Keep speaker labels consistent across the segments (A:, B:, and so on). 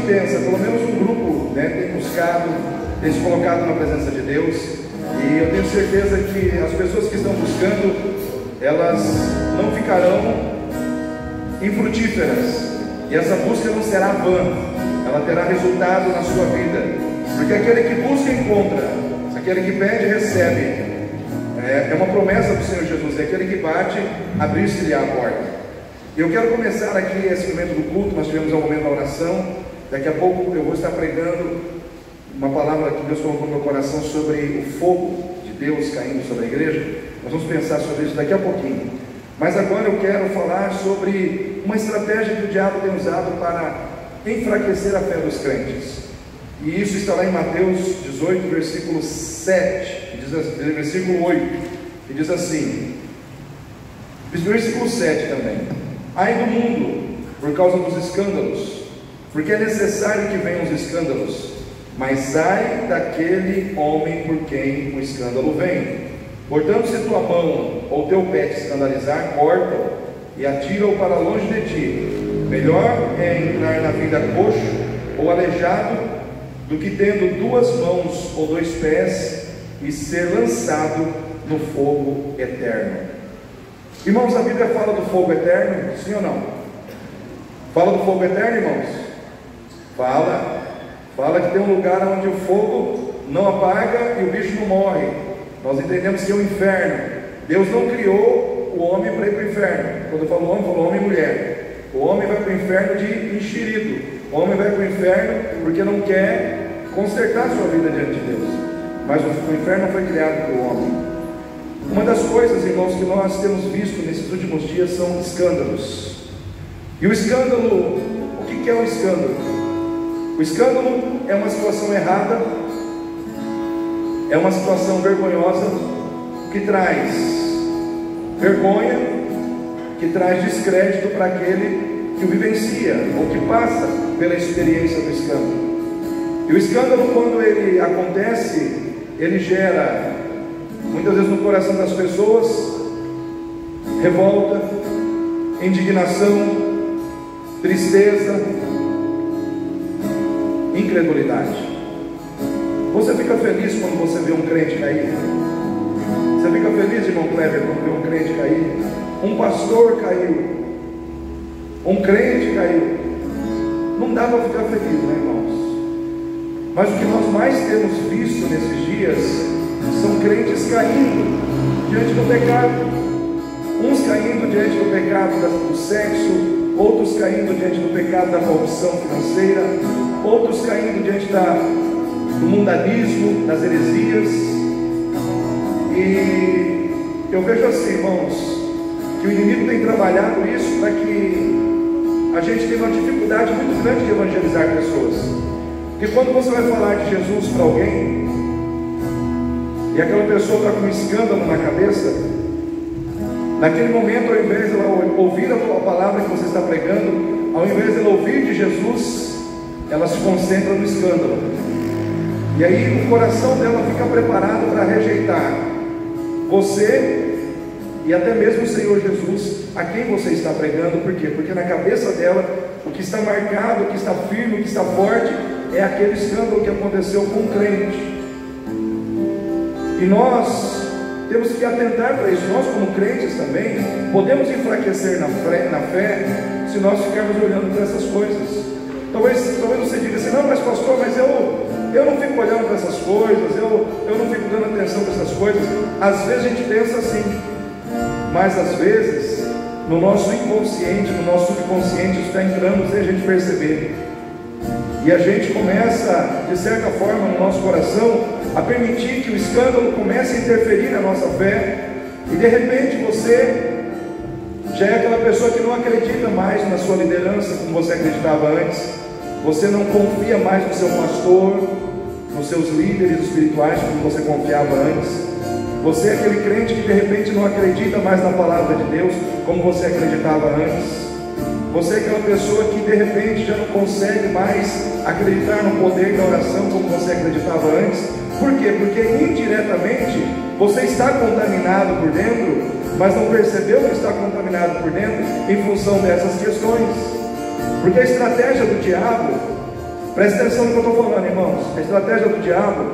A: pensa, pelo menos um grupo, né, tem buscado, tem se colocado na presença de Deus, e eu tenho certeza que as pessoas que estão buscando, elas não ficarão infrutíferas, e essa busca não será vã, ela terá resultado na sua vida, porque aquele que busca encontra, aquele que pede recebe. É uma promessa do Senhor Jesus, é aquele que bate, abrir-se-lhe a porta. Eu quero começar aqui esse momento do culto. Nós tivemos um momento da oração. Daqui a pouco eu vou estar pregando uma palavra que Deus colocou no meu coração sobre o fogo de Deus caindo sobre a igreja. Nós vamos pensar sobre isso daqui a pouquinho. Mas agora eu quero falar sobre uma estratégia que o diabo tem usado para enfraquecer a fé dos crentes. E isso está lá em Mateus 18, versículo 7, versículo 8, que diz assim, versículo 7 também: ai do mundo, por causa dos escândalos, porque é necessário que venham os escândalos, mas ai daquele homem por quem o escândalo vem. Portanto, se tua mão ou teu pé te escandalizar, corta-o e atira-o para longe de ti. Melhor é entrar na vida coxo ou aleijado, do que tendo duas mãos ou dois pés e ser lançado no fogo eterno. Irmãos, a Bíblia fala do fogo eterno, sim ou não? Fala do fogo eterno, irmãos? Fala que tem um lugar onde o fogo não apaga e o bicho não morre. Nós entendemos que é o inferno. Deus não criou o homem para ir para o inferno. Quando eu falo homem, eu falo homem e mulher. O homem vai para o inferno de enxerido. O homem vai para o inferno porque não quer consertar sua vida diante de Deus. Mas o inferno não foi criado para o homem. Uma das coisas, irmãos, que nós temos visto nesses últimos dias são escândalos. E o escândalo, o que é o escândalo? O escândalo é uma situação errada, é uma situação vergonhosa, que traz vergonha, que traz descrédito para aquele que o vivencia, ou que passa pela experiência do escândalo. E o escândalo, quando ele acontece, ele gera, muitas vezes no coração das pessoas, revolta, indignação, tristeza, incredulidade. Você fica feliz quando você vê um crente cair? Você fica feliz, irmão Kleber, quando vê um crente cair? Um pastor caiu, um crente caiu. Não dá para ficar feliz, né, irmãos? Mas o que nós mais temos visto nesses dias são crentes caindo diante do pecado. Uns caindo diante do pecado do sexo, outros caindo diante do pecado da corrupção financeira, outros caindo diante do mundanismo, das heresias. E eu vejo assim, irmãos, que o inimigo tem trabalhado isso para que a gente tenha uma dificuldade muito grande de evangelizar pessoas. Porque quando você vai falar de Jesus para alguém, e aquela pessoa está com um escândalo na cabeça, naquele momento, ao invés de ela ouvir a palavra que você está pregando, ao invés de ela ouvir de Jesus, ela se concentra no escândalo. E aí o coração dela fica preparado para rejeitar você e até mesmo o Senhor Jesus, a quem você está pregando. Por quê? Porque na cabeça dela, o que está marcado, o que está firme, o que está forte, é aquele escândalo que aconteceu com o crente. E nós temos que atentar para isso. Nós, como crentes também, podemos enfraquecer na fé se nós ficarmos olhando para essas coisas. Talvez você diga assim: não, mas pastor, mas eu não fico olhando para essas coisas, eu não fico dando atenção para essas coisas. Às vezes a gente pensa assim, mas às vezes no nosso inconsciente, no nosso subconsciente, isso está entrando sem a gente perceber. E a gente começa, de certa forma, no nosso coração, a permitir que o escândalo comece a interferir na nossa fé. E de repente você já é aquela pessoa que não acredita mais na sua liderança como você acreditava antes. Você não confia mais no seu pastor, nos seus líderes espirituais como você confiava antes. Você é aquele crente que de repente não acredita mais na palavra de Deus como você acreditava antes. Você é aquela pessoa que de repente já não consegue mais acreditar no poder da oração como você acreditava antes. Por quê? Porque indiretamente você está contaminado por dentro, mas não percebeu que está contaminado por dentro em função dessas questões. Porque a estratégia do diabo Preste atenção no que eu estou falando, irmãos. A estratégia do diabo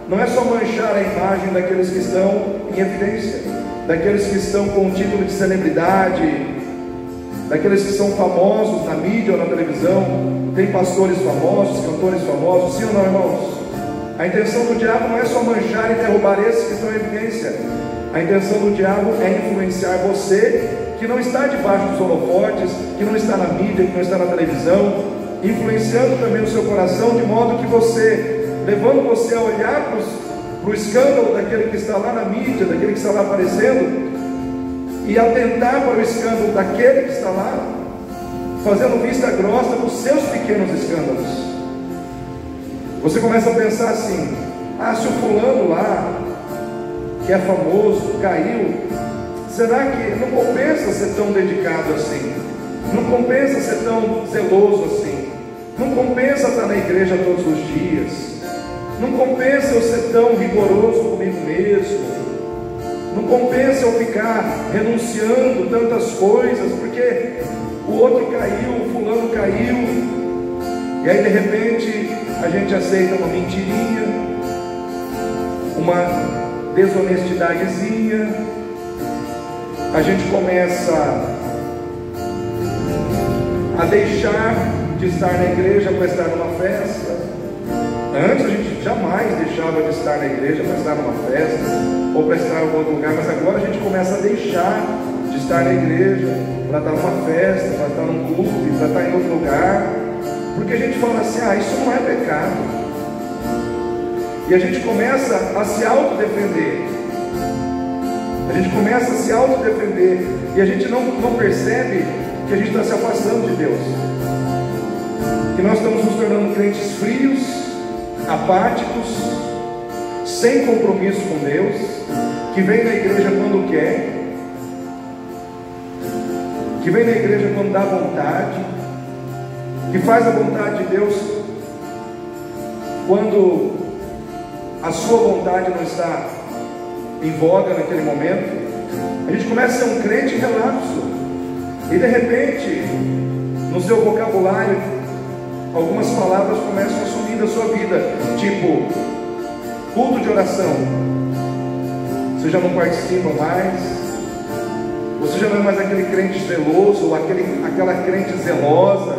A: não é só manchar a imagem daqueles que estão em evidência, daqueles que estão com o título de celebridade, daqueles que são famosos na mídia ou na televisão. Tem pastores famosos, cantores famosos, sim ou não, irmãos? A intenção do diabo não é só manchar e derrubar esses que estão em evidência. A intenção do diabo é influenciar você, que não está debaixo dos holofotes, que não está na mídia, que não está na televisão, influenciando também o seu coração, de modo que você, levando você a olhar para o escândalo daquele que está lá na mídia, daquele que está lá aparecendo, e atentar para o escândalo daquele que está lá, fazendo vista grossa dos seus pequenos escândalos. Você começa a pensar assim: ah, se o fulano lá, que é famoso, caiu, será que não compensa ser tão dedicado assim? Não compensa ser tão zeloso assim? Não compensa estar na igreja todos os dias? Não compensa eu ser tão rigoroso comigo mesmo? Não compensa eu ficar renunciando tantas coisas, porque o outro caiu, o fulano caiu, e aí de repente a gente aceita uma mentirinha, uma desonestidadezinha, a gente começa a deixar de estar na igreja para estar numa festa. Antes a gente jamais deixava de estar na igreja para estar numa festa ou para estar em algum outro lugar, mas agora a gente começa a deixar de estar na igreja para estar numa festa, para estar num clube, para estar em outro lugar, porque a gente fala assim: ah, isso não é pecado. E a gente começa a se autodefender. A gente começa a se autodefender e a gente não percebe que a gente está se afastando de Deus, que nós estamos nos tornando crentes frios, apáticos, sem compromisso com Deus, que vem na igreja quando quer, que vem na igreja quando dá vontade, que faz a vontade de Deus quando a sua vontade não está em voga naquele momento. A gente começa a ser um crente relapso, e de repente, no seu vocabulário, algumas palavras começam a sumir da sua vida, tipo culto de oração. Você já não participa mais, você já não é mais aquele crente zeloso, ou aquela crente zelosa,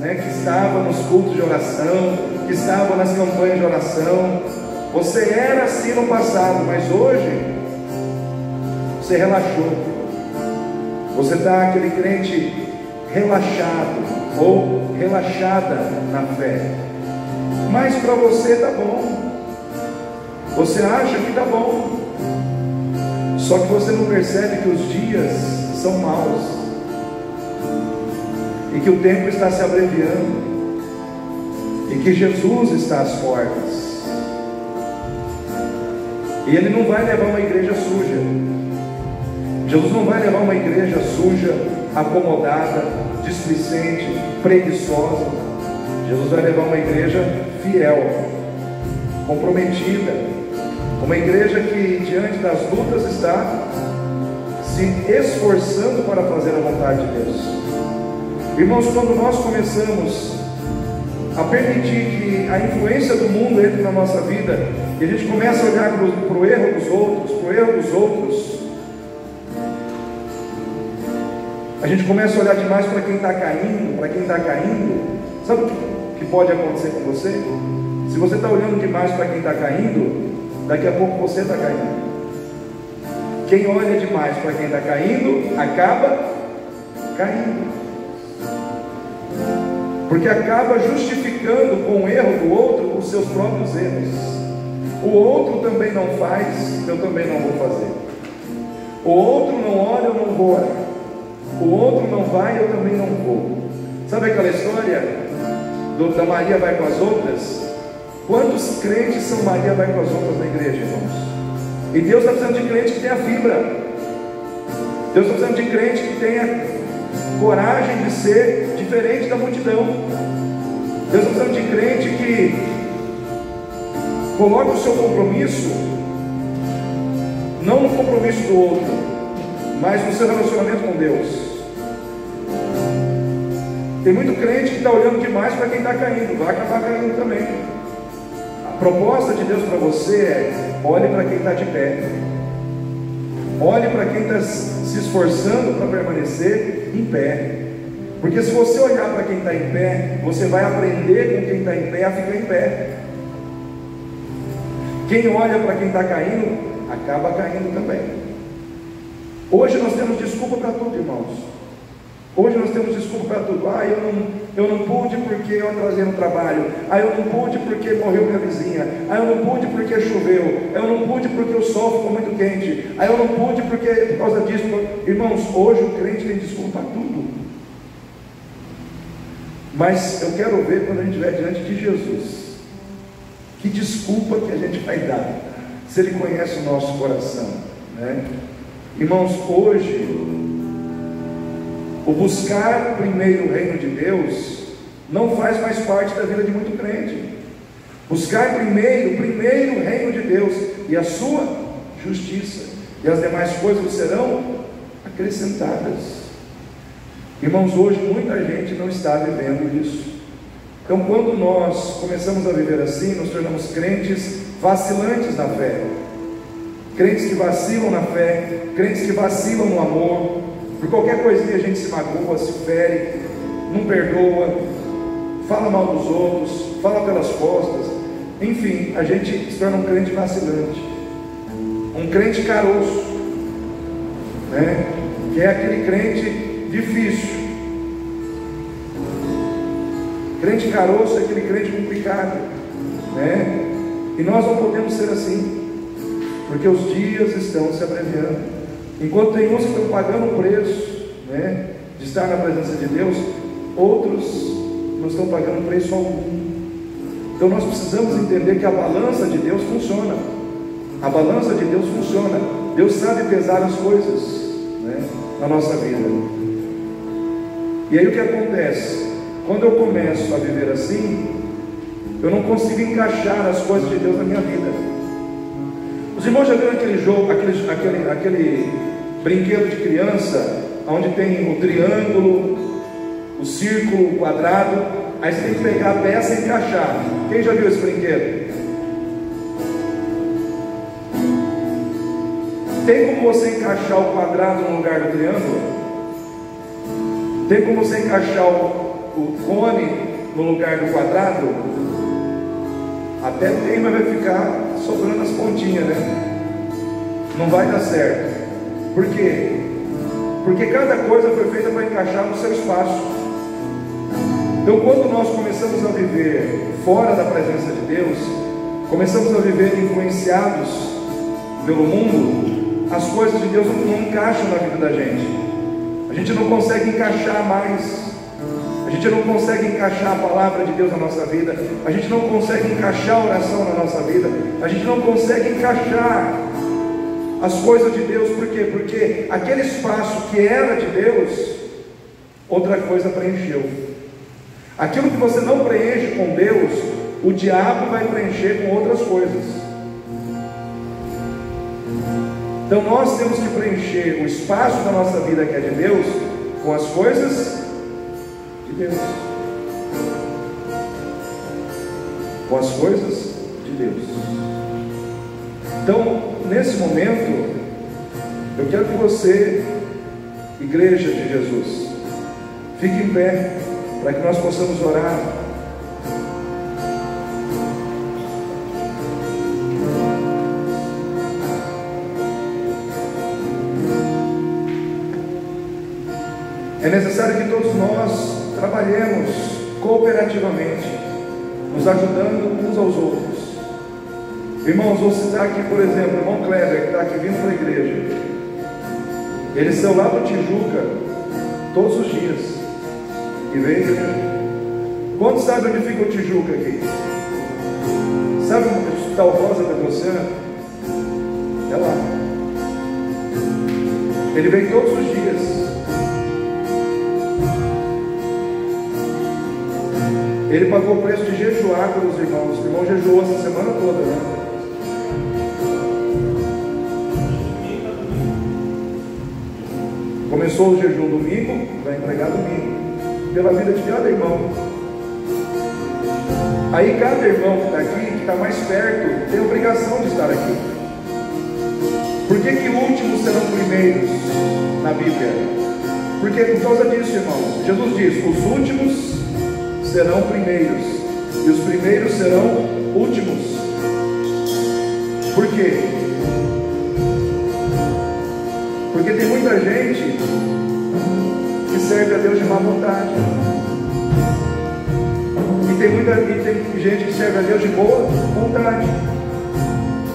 A: né, que estava nos cultos de oração, que estava nas campanhas de oração. Você era assim no passado, mas hoje você relaxou. Você está aquele crente relaxado ou relaxada na fé, mas para você está bom, você acha que está bom, só que você não percebe que os dias são maus e que o tempo está se abreviando e que Jesus está às portas. E Ele não vai levar uma igreja suja. Jesus não vai levar uma igreja suja, acomodada, displicente, preguiçosa. Jesus vai levar uma igreja fiel, comprometida, uma igreja que diante das lutas está se esforçando para fazer a vontade de Deus. Irmãos, quando nós começamos a permitir que a influência do mundo entre na nossa vida, e a gente começa a olhar para o erro dos outros, a gente começa a olhar demais para quem está caindo, sabe o que pode acontecer com você? Se você está olhando demais para quem está caindo, daqui a pouco você está caindo. Quem olha demais para quem está caindo, acaba caindo, porque acaba justificando com o erro do outro os seus próprios erros. O outro também não faz, eu também não vou fazer. O outro não olha, eu não vou olhar. O outro não vai, eu também não vou. Sabe aquela história da Maria vai com as outras? Quantos crentes são Maria vai com as outras na igreja, irmãos? E Deus está precisando de crente que tenha fibra. Deus está precisando de crente que tenha coragem de ser diferente da multidão. Deus está precisando de crente que coloque o seu compromisso não no compromisso do outro, mas no seu relacionamento com Deus. Tem muito crente que está olhando demais para quem está caindo, vai acabar caindo também. A proposta de Deus para você é: olhe para quem está de pé, olhe para quem está se esforçando para permanecer em pé. Porque se você olhar para quem está em pé, você vai aprender com quem está em pé a ficar em pé. Quem olha para quem está caindo, acaba caindo também. Hoje nós temos desculpa para tudo, irmãos. Hoje nós temos desculpa para tudo. Eu não pude porque eu atrasei no trabalho. Eu não pude porque morreu minha vizinha. Eu não pude porque choveu. Eu não pude porque o sol ficou muito quente. Eu não pude porque por causa disso. Irmãos, hoje o crente tem desculpa para tudo. Mas eu quero ver quando a gente estiver diante de Jesus, que desculpa que a gente vai dar, se Ele conhece o nosso coração, né? Irmãos, hoje, o buscar primeiro o reino de Deus não faz mais parte da vida de muito crente. Buscar primeiro o reino de Deus e a sua justiça, e as demais coisas serão acrescentadas. Irmãos, hoje muita gente não está vivendo isso. Então, quando nós começamos a viver assim, nos tornamos crentes vacilantes na fé, crentes que vacilam na fé, crentes que vacilam no amor. Por qualquer coisinha a gente se magoa, se fere, não perdoa, fala mal dos outros, fala pelas costas. Enfim, a gente se torna um crente vacilante, um crente caroço, né? Que é aquele crente difícil. Crente caroço é aquele crente complicado, né? E nós não podemos ser assim, porque os dias estão se abreviando. Enquanto tem uns que estão pagando o preço, né, de estar na presença de Deus, outros não estão pagando preço algum. Então nós precisamos entender que a balança de Deus funciona. A balança de Deus funciona. Deus sabe pesar as coisas, né, na nossa vida. E aí o que acontece? Quando eu começo a viver assim, eu não consigo encaixar as coisas de Deus na minha vida. Os irmãos já viram aquele jogo, aquele brinquedo de criança, onde tem o triângulo, o círculo, o quadrado, aí você tem que pegar a peça e encaixar. Quem já viu esse brinquedo? Tem como você encaixar o quadrado no lugar do triângulo? Tem como você encaixar o cone no lugar do quadrado? Até tem, mas vai ficar sobrando as pontinhas, né? Não vai dar certo. Por quê? Porque cada coisa foi feita para encaixar no seu espaço. Então, quando nós começamos a viver fora da presença de Deus, começamos a viver influenciados pelo mundo, as coisas de Deus não encaixam na vida da gente. A gente não consegue encaixar mais. A gente não consegue encaixar a palavra de Deus na nossa vida. A gente não consegue encaixar a oração na nossa vida. A gente não consegue encaixar as coisas de Deus. Por quê? Porque aquele espaço que era de Deus, outra coisa preencheu. Aquilo que você não preenche com Deus, o diabo vai preencher com outras coisas. Então nós temos que preencher o espaço da nossa vida que é de Deus com as coisas de Deus. Com as coisas de Deus. Então, nesse momento, eu quero que você, igreja de Jesus, fique em pé para que nós possamos orar. É necessário que todos nós trabalhemos cooperativamente, nos ajudando uns aos outros. Irmãos, vou citar aqui, por exemplo, o irmão Kleber, que está aqui vindo para a igreja. Eles são lá do Tijuca, todos os dias, e vem à igreja. Quantos sabem onde fica o Tijuca aqui? Sabe onde o Hospital Rosa Petrociano? É lá. Ele vem todos os dias. Ele pagou o preço de jejuar pelos irmãos. O irmão jejuou essa semana toda, né? Começou o jejum domingo, vai entregar domingo. pela vida de cada irmão. Aí cada irmão que está aqui, que está mais perto, tem a obrigação de estar aqui. Por que que últimos serão primeiros na Bíblia? Porque por causa disso, irmãos, Jesus diz: os últimos serão primeiros e os primeiros serão últimos. Por quê? Porque tem muita gente que serve a Deus de má vontade. E tem gente que serve a Deus de boa vontade.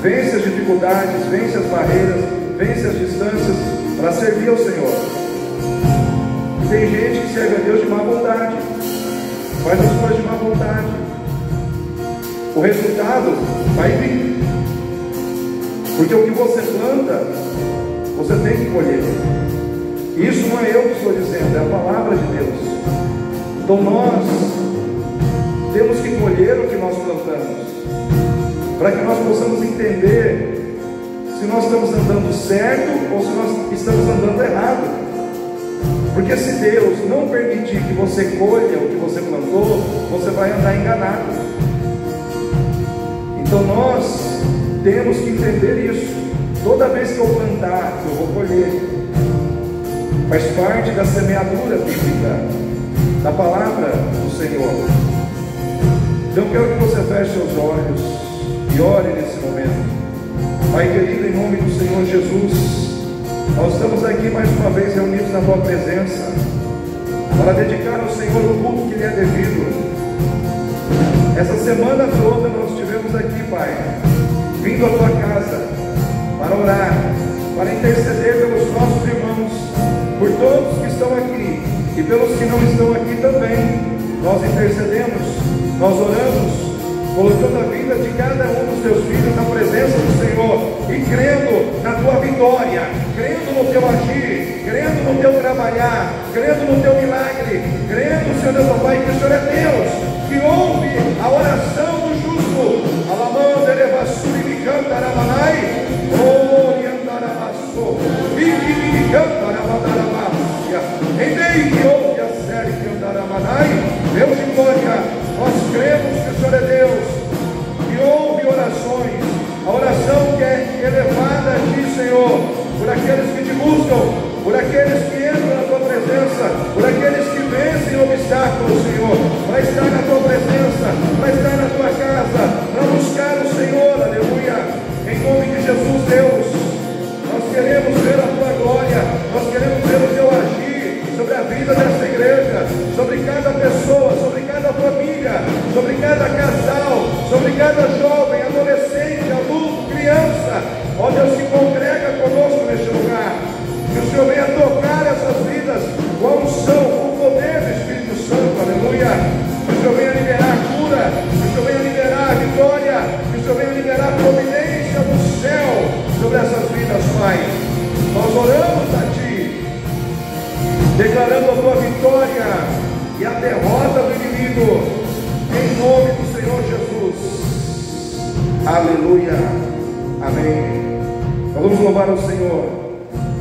A: Vence as dificuldades, vence as barreiras, vence as distâncias para servir ao Senhor. Tem gente que serve a Deus de má vontade, faz as coisas de má vontade. O resultado vai vir. Porque o que você planta, você tem que colher. Isso não é eu que estou dizendo, é a palavra de Deus. Então nós temos que colher o que nós plantamos, para que nós possamos entender se nós estamos andando certo ou se nós estamos andando errado. Porque se Deus não permitir que você colha o que você plantou, você vai andar enganado. Então nós temos que entender isso. Toda vez que eu plantar, eu vou colher. Faz parte da semeadura bíblica, da palavra do Senhor. Então eu quero que você feche seus olhos e ore nesse momento. Pai querido, em nome do Senhor Jesus, nós estamos aqui mais uma vez reunidos na Tua presença, para dedicar ao Senhor o culto que lhe é devido. Essa semana toda nós estivemos aqui, Pai, vindo à Tua casa, para orar, para interceder pelos nossos irmãos, por todos que estão aqui, e pelos que não estão aqui também. Nós intercedemos, nós oramos, colocando a vida de cada um dos teus filhos na presença do Senhor, e crendo na tua vitória, crendo no teu agir, crendo no teu trabalhar, crendo no teu milagre, crendo, Senhor Deus, Pai, que o Senhor é Deus, que ouve a oração do justo. Alamanda, Elevassuri, Micanta, Aramanai, Orientarabassou, Micanta, Aramandarabassia, Endei, que ouve a série que Andaramanai, Deus de glória. Nós cremos que o Senhor é Deus, que ouve orações, a oração que é elevada a Ti, Senhor, por aqueles que Te buscam, por aqueles que entram na Tua presença, por aqueles que vencem obstáculos, Senhor, para estar na Tua presença, para estar na Tua casa, para buscar o Senhor, aleluia, em nome de Jesus, Deus. Nós queremos ver a Tua glória, nós queremos ver o Teu agir sobre a vida dessa igreja, sobre cada pessoa, sobre cada família, sobre cada casal, sobre cada jovem, adolescente, adulto, criança, ó Deus, que congrega conosco neste lugar. Que o Senhor venha tocar essas vidas com a unção, com o poder do Espírito Santo, aleluia. Que o Senhor venha liberar cura, que o Senhor venha liberar vitória, que o Senhor venha liberar providência do céu sobre essas vidas, Pai. Nós oramos a Ti, declarando a Tua vitória e a derrota do inimigo, em nome do Senhor Jesus. Aleluia, amém. Nós vamos louvar ao Senhor.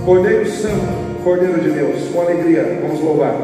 A: Cordeiro Santo, Cordeiro de Deus, com alegria, vamos louvar.